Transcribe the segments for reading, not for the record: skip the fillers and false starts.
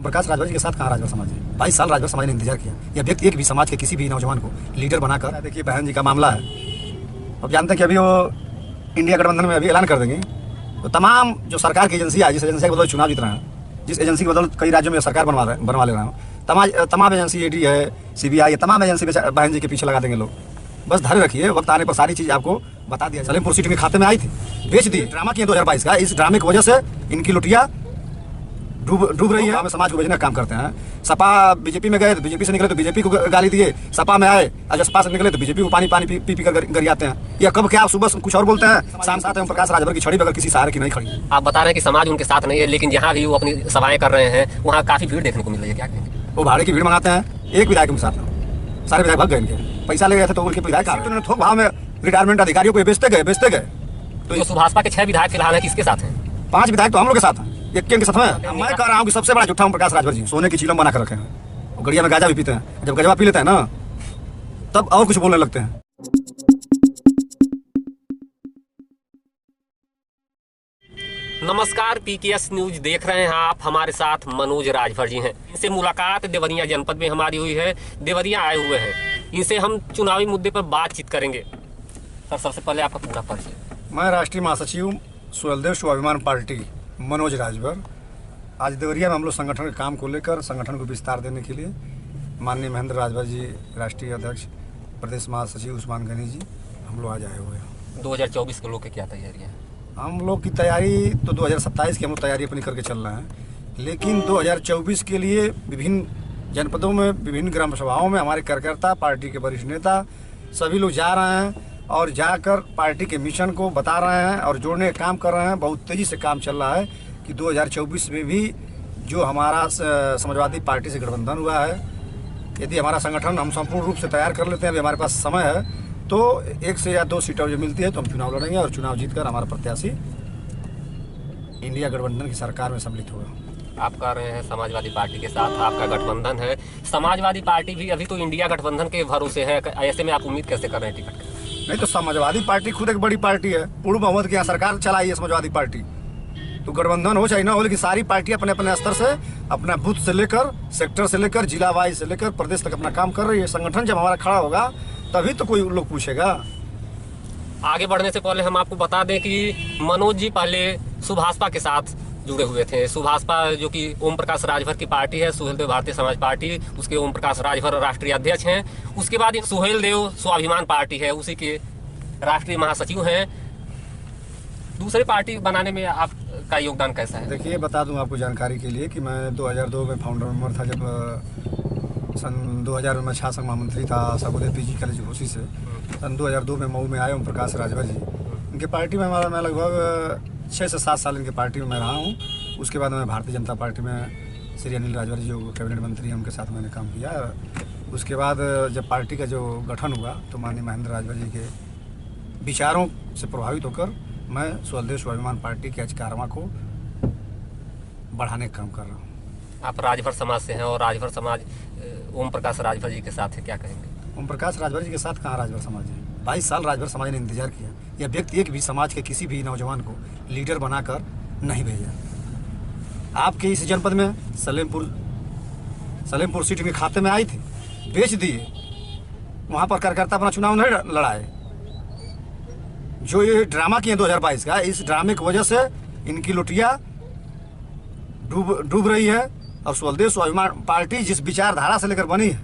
प्रकाश राजभर जी के साथ कहाँ राजभर समाज है? 22 साल राजभर समाज ने इंतजार किया। यह व्यक्ति एक भी समाज के किसी भी नौजवान को लीडर बनाकर, देखिए बहन जी का मामला है, अब जानते हैं कि अभी वो इंडिया गठबंधन में अभी ऐलान कर देंगे, तो तमाम जो सरकार की एजेंसी है, जिस एजेंसी के बदौलत चुनाव जीत रहे हैं, जिस एजेंसी के बदौलत कई राज्यों में सरकार बनवा ले रहे हैं, तमाम एजेंसी ईडी है, सीबीआई, तमाम एजेंसी बहन जी के पीछे लगा देंगे लोग। बस धैर्य रखिए, वक्त आने पर सारी चीज आपको बता दिया। सलेमपुर सीट के खाते में आई थी, बेच दी, ड्रामा किया 2022 का। इस ड्रामे की वजह से इनकी लुटिया डूब रही है। हम समाज को भेजने का काम करते हैं। सपा बीजेपी में गए तो बीजेपी से निकले तो बीजेपी को गाली दिए, सपा में आए अजसपा से निकले तो बीजेपी को पानी पी कर गरियाते हैं। या कब क्या सुबह कुछ और बोलते हैं, शाम साथ प्रकाश राजभर की छड़ी बगैर किसी सहारे की नहीं खड़ी। आप बता रहे हैं कि समाज उनके साथ नहीं है, लेकिन जहाँ भी वो अपनी सभाएं कर रहे हैं वहाँ काफी भीड़ देखने को मिल रही है, क्या कहेंगे? वो भाड़े की भीड़ मंगाते हैं, एक विधायक के साथ में सारे विधायक भाग गए, इनके पैसा ले गए थे तो उनके विधायक थोक भाव में रिटायरमेंट अधिकारियों को बेचते गए। तो सुभाषपा के 6 विधायक फिलहाल है, किसके साथ हैं? 5 विधायक तो हम लोग के साथ हैं, एक के साथ में। मैं कह रहा हूँ कि सबसे बड़ा झूठा प्रकाश राजभर जी सोने की चीलम बना कर रखे हैं, और गड़िया में गांजा भी पीते हैं। जब गजवा पी लेते हैं ना, तब और कुछ बोलने लगते हैं। नमस्कार, पीकेएस न्यूज देख रहे हैं आप, हमारे साथ मनोज राजभर जी हैं। इनसे मुलाकात देवरिया जनपद में हमारी हुई है, देवरिया आए हुए हैं। इनसे हम चुनावी मुद्दे पर बातचीत करेंगे। सर, सबसे पहले आपका पूरा परिचय। मैं राष्ट्रीय महासचिव सुहेलदेव स्वाभिमान पार्टी मनोज राजभर। आज देवरिया में हम लोग संगठन के काम को लेकर, संगठन को विस्तार देने के लिए माननीय महेंद्र राजभर जी, राष्ट्रीय अध्यक्ष, प्रदेश महासचिव उस्मान गनी जी, हम लोग आज आए हुए हैं। 2024 के लोग की क्या तैयारी है? हम लोग की तैयारी तो 2027 की हम लोग तैयारी अपनी करके चल रहे हैं, लेकिन 2024 के लिए विभिन्न जनपदों में, विभिन्न ग्राम सभाओं में हमारे कार्यकर्ता, पार्टी के वरिष्ठ नेता सभी लोग जा रहे हैं और जाकर पार्टी के मिशन को बता रहे हैं और जोड़ने का काम कर रहे हैं। बहुत तेज़ी से काम चल रहा है कि 2024 में भी जो हमारा समाजवादी पार्टी से गठबंधन हुआ है, यदि हमारा संगठन हम संपूर्ण रूप से तैयार कर लेते हैं, अभी हमारे पास समय है, तो 1 से या 2 सीटें जो मिलती है तो हम चुनाव लड़ेंगे और चुनाव जीतकर हमारा प्रत्याशी इंडिया गठबंधन की सरकार में सम्मिलित होगा। आप कह रहे हैं समाजवादी पार्टी के साथ आपका गठबंधन है, समाजवादी पार्टी भी अभी तो इंडिया गठबंधन के भरोसे है, ऐसे में आप उम्मीद कैसे कर रहे हैं टिकट? नहीं तो समाजवादी पार्टी खुद एक बड़ी पार्टी है, पूर्ण बहुमत की यहाँ सरकार चलाई है समाजवादी पार्टी, तो गठबंधन हो चाहे ना हो, लेकिन सारी पार्टी अपने अपने स्तर से, अपना बूथ से लेकर, सेक्टर से लेकर, जिला वाइज से लेकर प्रदेश तक अपना काम कर रही है। संगठन जब हमारा खड़ा होगा तभी तो कोई लोग पूछेगा। आगे बढ़ने से पहले हम आपको बता दें कि मनोज जी पहले सुभाषपा के साथ जुड़े हुए थे। सुभाषपा जो कि ओम प्रकाश राजभर की पार्टी है, सुहेलदेव भारतीय समाज पार्टी, उसके ओम प्रकाश राजभर राष्ट्रीय अध्यक्ष हैं। उसके बाद सुहेलदेव स्वाभिमान पार्टी है, उसी के राष्ट्रीय महासचिव हैं। दूसरी पार्टी बनाने में आपका योगदान कैसा है? देखिए, बता दूं आपको जानकारी के लिए कि मैं 2002 में फाउंडर मेंबर था, जब सन 2000 में छात्र महामंत्री था सबोदय पीजी कॉलेज घोसी से। सन 2002 में मऊ में आए ओम प्रकाश राजभर जी, इनके पार्टी में मैं लगभग 6 से 7 साल इनके पार्टी में मैं रहा हूँ। उसके बाद मैं भारतीय जनता पार्टी में श्री अनिल राजभर जी जो कैबिनेट मंत्री हैं, उनके साथ मैंने काम किया। उसके बाद जब पार्टी का जो गठन हुआ तो माननीय महेंद्र राजभर जी के विचारों से प्रभावित होकर मैं सुहेलदेव स्वाभिमान पार्टी के कार्यक्रम को बढ़ाने का काम कर रहा हूँ। आप राजभर समाज से हैं और राजभर समाज ओम प्रकाश राजभर जी के साथ है, क्या कहेंगे? ओम प्रकाश राजभर जी के साथ कहाँ राजभर समाज है? 22 साल राजभर समाज ने इंतजार किया। यह व्यक्ति एक भी समाज के किसी भी नौजवान को लीडर बनाकर नहीं भेजा। आपके इस जनपद में सलेमपुर सीट के खाते में आई थी, बेच दिए, वहाँ पर कार्यकर्ता अपना चुनाव नहीं लड़ाए। जो ये ड्रामा किए 2022 का, इस ड्रामे की वजह से इनकी लुटिया डूब रही है। और सुहेलदेव स्वाभिमान पार्टी जिस विचारधारा से लेकर बनी है,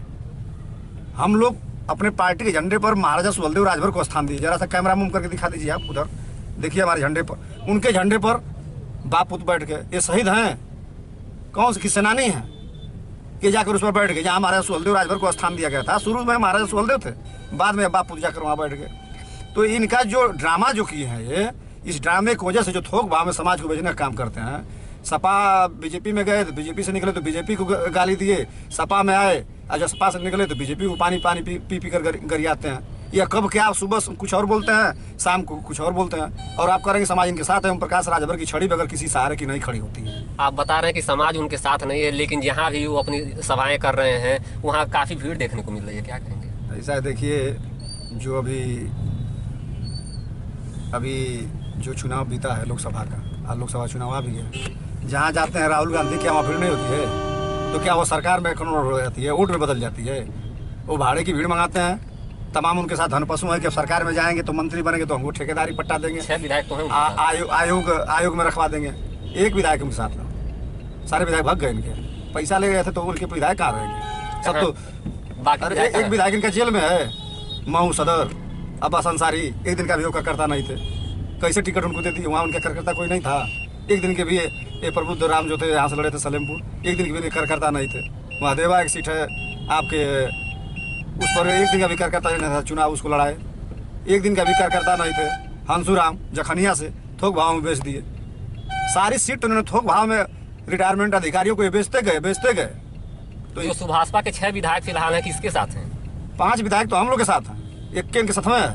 हम लोग अपने पार्टी के झंडे पर महाराजा सुहेलदेव राजभर को स्थान दिए। जरा सा कैमरा मूव करके दिखा दीजिए, आप उधर देखिए हमारे झंडे पर, उनके झंडे पर बाप पुत बैठ के, ये शहीद हैं, कौन से सेनानी हैं कि जाकर उस पर बैठ गए जहाँ महाराजा सुहेलदेव राजभर को स्थान दिया गया था। शुरू में महाराजा सुहेलदेव थे, बाद में बाप पुत जाकर वहाँ बैठ गए। तो इनका जो ड्रामा जो किए हैं, ये इस ड्रामे की वजह से जो थोक भाव में समाज को भेजने का काम करते हैं। सपा बीजेपी में गए तो बीजेपी से निकले तो बीजेपी को गाली दिए, सपा में आए अजसपा से निकले तो बीजेपी को पानी पी कर गरियाते हैं। या कब क्या सुबह कुछ और बोलते हैं, शाम को कुछ और बोलते हैं। और आप करेंगे समाज इनके साथ है, ओम प्रकाश राजभर की छड़ी बगैर किसी सहारे की नहीं खड़ी होती है। आप बता रहे हैं कि समाज उनके साथ नहीं है, लेकिन जहाँ भी वो अपनी सभाएं कर रहे हैं वहाँ काफ़ी भीड़ देखने को मिल रही है, क्या कहेंगे? ऐसा है, देखिए, जो अभी जो चुनाव बीता है लोकसभा का, लोकसभा चुनाव आ भी है, जहाँ जाते हैं राहुल गांधी, क्या वहाँ भीड़ नहीं होती है? तो क्या वो सरकार में कन्वर्ट हो जाती है, वोट में बदल जाती है? वो भाड़े की भीड़ मंगाते हैं, तमाम उनके साथ धनपशु हैं कि अब सरकार में जाएंगे तो मंत्री बनेंगे तो हमको ठेकेदारी पट्टा देंगे, 6 विधायक तो हैं आयोग में रखवा देंगे। एक विधायक उनके साथ था, सारे विधायक भाग गए इनके, पैसा ले गए थे तो उनके विधायक कहाँ रहेंगे सब तो। बाकी अरे एक विधायक इनका जेल में है, मऊ सदर, अब्बास अंसारी, एक दिन का भी वो कार्यकर्ता नहीं थे, कैसे टिकट उनको दे दी? वहाँ उनका कार्यकर्ता कोई नहीं था, एक दिन के भी ये प्रबुद्ध राम जो थे यहाँ से लड़े थे सलेमपुर, एक दिन के भी कार्यकर्ता नहीं थे। महादेवा एक सीट है आपके, उस पर एक दिन का भी कार्यकर्ता नहीं था, चुनाव उसको लड़ाए, एक दिन का भी कार्यकर्ता नहीं थे। हंसूराम जखनिया से थोक भाव में बेच दिए, सारी सीट उन्होंने थोक भाव में रिटायरमेंट अधिकारियों को ये बेचते गए। तो जो सुभाषपा के 6 विधायक फिलहाल हैं किसके साथ हैं? 5 विधायक तो हम लोग के साथ हैं, एक के इनके साथ में है,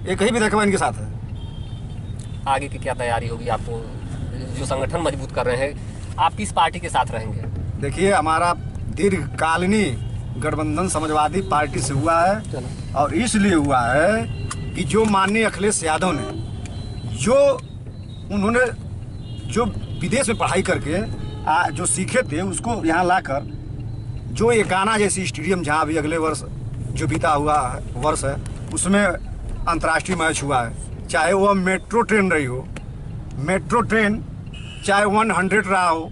एक ही विधायक इनके साथ है। आगे की क्या तैयारी होगी? आपको जो संगठन मजबूत कर रहे हैं, आप किस पार्टी के साथ रहेंगे? देखिए, हमारा दीर्घकालीनी गठबंधन समाजवादी पार्टी से हुआ है, और इसलिए हुआ है कि जो माननीय अखिलेश यादव ने उन्होंने जो विदेश में पढ़ाई करके जो सीखे थे उसको यहाँ लाकर, जो एकाना जैसी स्टेडियम जहाँ भी अगले वर्ष जो बीता हुआ वर्ष है उसमें अंतर्राष्ट्रीय मैच हुआ है, चाहे वह मेट्रो ट्रेन रही हो, मेट्रो ट्रेन चाहे 100 रहा हो,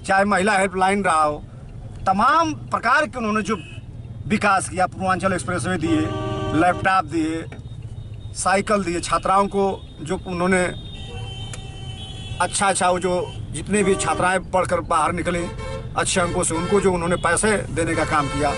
चाहे महिला हेल्पलाइन रहा हो, तमाम प्रकार के उन्होंने जो विकास किया, पूर्वांचल एक्सप्रेसवे दिए, लैपटॉप दिए, साइकिल दिए छात्राओं को, जो उन्होंने अच्छा वो जो जितने भी छात्राएं पढ़कर बाहर निकले अच्छे अंकों से, उनको जो उन्होंने पैसे देने का काम किया,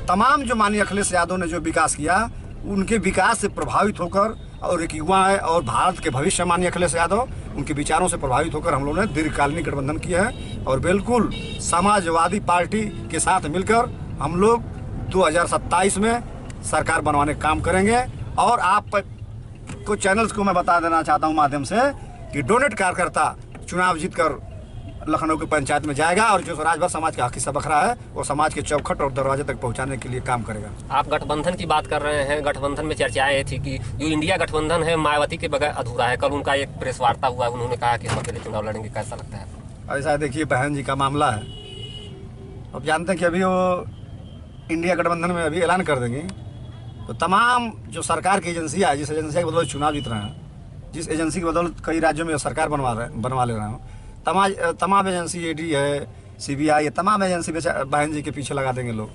तमाम जो माननीय अखिलेश यादव ने जो विकास किया, उनके विकास से प्रभावित होकर, और एक युवा है और भारत के भविष्य माननीय अखिलेश यादव, उनके विचारों से प्रभावित होकर हम लोगों ने दीर्घकालीन गठबंधन किया है, और बिल्कुल समाजवादी पार्टी के साथ मिलकर हम लोग 2027 में सरकार बनवाने का काम करेंगे। और आप को चैनल्स को मैं बता देना चाहता हूँ माध्यम से कि डोनेट कार्यकर्ता चुनाव जीतकर लखनऊ की पंचायत में जाएगा, और जो राजभर समाज का हक हिस्सा बखरा है वो समाज के चौखट और दरवाजे तक पहुंचाने के लिए काम करेगा। आप गठबंधन की बात कर रहे हैं, गठबंधन में चर्चाएं ये थी कि जो इंडिया गठबंधन है मायावती के बगैर अधूरा है। कल उनका एक प्रेस वार्ता हुआ, उन्होंने कहा कि हम अकेले चुनाव लड़ेंगे, कैसा लगता है? ऐसा देखिए, बहन जी का मामला है, अब जानते हैं कि अभी वो इंडिया गठबंधन में अभी ऐलान कर देंगे तो तमाम जो सरकार की एजेंसियाँ, जिस एजेंसी की बदौलत चुनाव जीत रहे हैं, जिस एजेंसी की बदौलत कई राज्यों में सरकार बनवा ले रहे हैं, तमाम एजेंसी, ईडी है, सीबीआई, ये तमाम एजेंसी बहन जी के पीछे लगा देंगे लोग।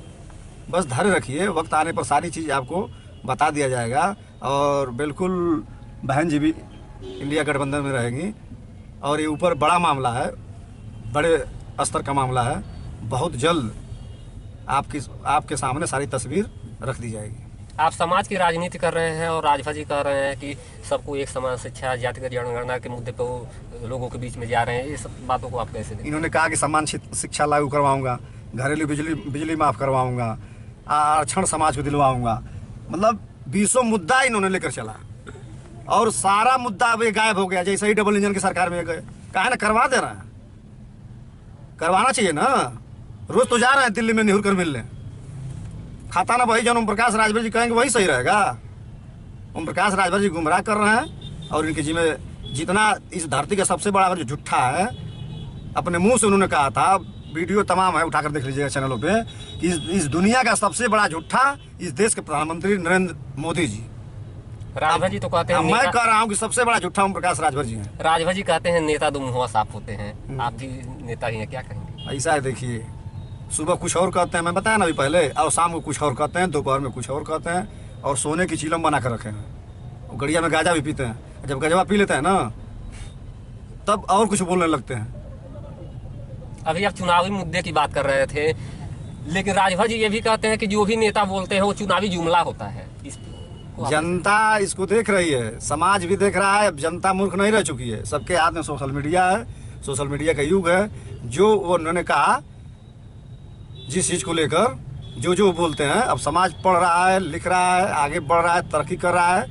बस धैर्य रखिए, वक्त आने पर सारी चीज़ आपको बता दिया जाएगा, और बिल्कुल बहन जी भी इंडिया गठबंधन में रहेंगी। और ये ऊपर बड़ा मामला है, बड़े स्तर का मामला है, बहुत जल्द आपके सामने सारी तस्वीर रख दी जाएगी। आप समाज की राजनीति कर रहे हैं, और राजभर जी कह रहे हैं कि सबको एक समान शिक्षा, जातिगत जनगणना के मुद्दे पर वो लोगों के बीच में जा रहे हैं, ये सब बातों को आप कैसे देखें? इन्होंने कहा कि समान शिक्षा लागू करवाऊंगा, घरेलू बिजली माफ़ करवाऊंगा, आरक्षण समाज को दिलवाऊंगा, मतलब 20 मुद्दा इन्होंने लेकर चला, और सारा मुद्दा अब गायब हो गया। जैसे ही डबल इंजन की सरकार में गए, कहा ना करवा दे रहे हैं, करवाना चाहिए ना, रोज तो जा रहे हैं दिल्ली में नेहरू कर मिलने, खाता ना वही जन ओम प्रकाश राजभर जी कहेंगे वही सही रहेगा। ओम प्रकाश राजभर जी गुमराह कर रहे हैं, और इनके जिम्मे जितना इस धरती का सबसे बड़ा जो झूठा है, अपने मुंह से उन्होंने कहा था, वीडियो तमाम है, उठाकर देख लीजिएगा चैनलों पे, कि इस दुनिया का सबसे बड़ा झूठा इस देश के प्रधानमंत्री नरेंद्र मोदी जी। राजभर जी तो कहते हैं, मैं कह रहा हूँ कि सबसे बड़ा झूठा ओम प्रकाश राजभर जी हैं। राजभर जी कहते हैं नेता दो मुंह साफ होते हैं, आप भी नेता ही हैं, क्या कहेंगे? ऐसा है, देखिए, सुबह कुछ और कहते हैं, मैं बताया ना अभी पहले, और शाम को कुछ और कहते हैं, दोपहर में कुछ और कहते हैं, और सोने की चीलम बना कर रखे हैं, और गड़िया में गांजा भी पीते हैं। जब गजवा पी लेते हैं ना, तब और कुछ बोलने लगते हैं। अभी आप चुनावी मुद्दे की बात कर रहे थे, लेकिन राजभर जी ये भी कहते हैं कि जो भी नेता बोलते हैं वो चुनावी जुमला होता है। जनता इसको देख रही है, समाज भी देख रहा है, अब जनता मूर्ख नहीं रह चुकी है, सबके हाथ में सोशल मीडिया है, सोशल मीडिया का युग है। जो वो उन्होंने कहा, जिस चीज़ को लेकर जो बोलते हैं, अब समाज पढ़ रहा है, लिख रहा है, आगे बढ़ रहा है, तरक्की कर रहा है,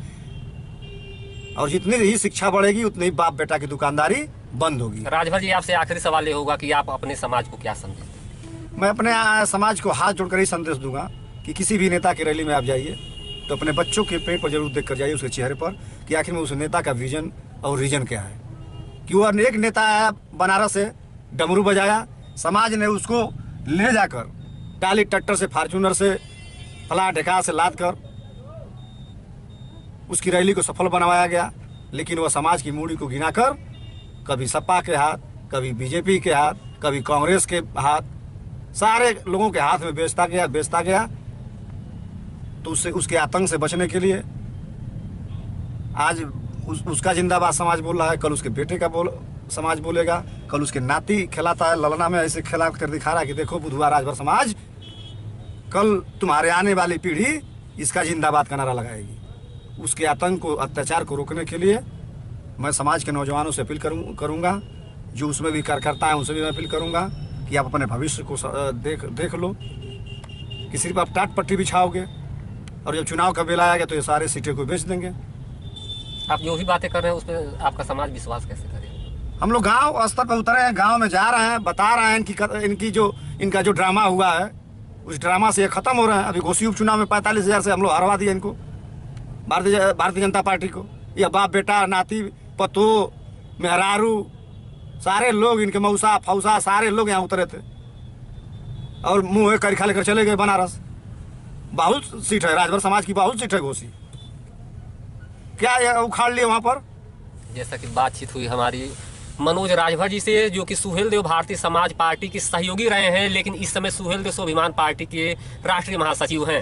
और जितनी ही शिक्षा बढ़ेगी उतनी ही बाप बेटा की दुकानदारी बंद होगी। राजभर जी, आपसे आखिरी सवाल ये होगा कि आप अपने समाज को क्या संदेश दें? मैं अपने समाज को हाथ जोड़कर ही संदेश दूंगा कि किसी भी नेता की रैली में आप जाइए तो अपने बच्चों के पेट पर जरूर देख कर जाइए, उसके चेहरे पर, कि आखिर में उस नेता का विजन और रीजन क्या है। कि वो एक नेता आया बनारस से, डमरू बजाया, समाज ने उसको ले जाकर टाली ट्रैक्टर से, फार्चूनर से, फला ढेका से लाद कर उसकी रैली को सफल बनवाया गया। लेकिन वह समाज की मूड़ी को गिनाकर कभी सपा के हाथ, कभी बीजेपी के हाथ, कभी कांग्रेस के हाथ, सारे लोगों के हाथ में बेचता गया। तो उससे, उसके आतंक से बचने के लिए आज उसका जिंदाबाद समाज बोल रहा है, कल उसके बेटे का समाज बोलेगा, कल उसके नाती खिलाता है ललना में, ऐसे खिला कर दिखा रहा है कि देखो बुधवार राजभर समाज, कल तुम्हारे आने वाली पीढ़ी इसका जिंदाबाद का नारा लगाएगी। उसके आतंक को, अत्याचार को रोकने के लिए मैं समाज के नौजवानों से अपील करूंगा, जो उसमें भी कार्यकर्ता हैं उनसे भी मैं अपील करूंगा कि आप अपने भविष्य को देख लो कि सिर्फ आप टाट पट्टी बिछाओगे और जब चुनाव का बेला आएगा तो ये सारे सीटें को बेच देंगे। आप जो भी बातें कर रहे हैं उस पर आपका समाज विश्वास कैसे करे? हम लोग गांव स्तर पर उतरे हैं, गांव में जा रहे हैं, बता रहे हैं इनका जो ड्रामा हुआ है उस ड्रामा से ये खत्म हो रहे हैं। अभी घोसी उपचुनाव में 45,000 से हम लोग हरवा दिए इनको, भारतीय जनता पार्टी को। ये बाप बेटा, नाती, पतो, मेहरारू, सारे लोग, इनके मौसा फौसा सारे लोग यहाँ उतरे थे और मुँह करिखा लेकर चले गए बनारस। बहुत सीट है, राजभर समाज की बहुत सीट है घोसी, क्या ये उखाड़ लिए वहाँ पर। जैसा कि बातचीत हुई हमारी मनोज राजभर जी से, जो कि सुहेलदेव भारतीय समाज पार्टी के सहयोगी रहे हैं, लेकिन इस समय सुहेलदेव स्वाभिमान पार्टी के राष्ट्रीय महासचिव हैं।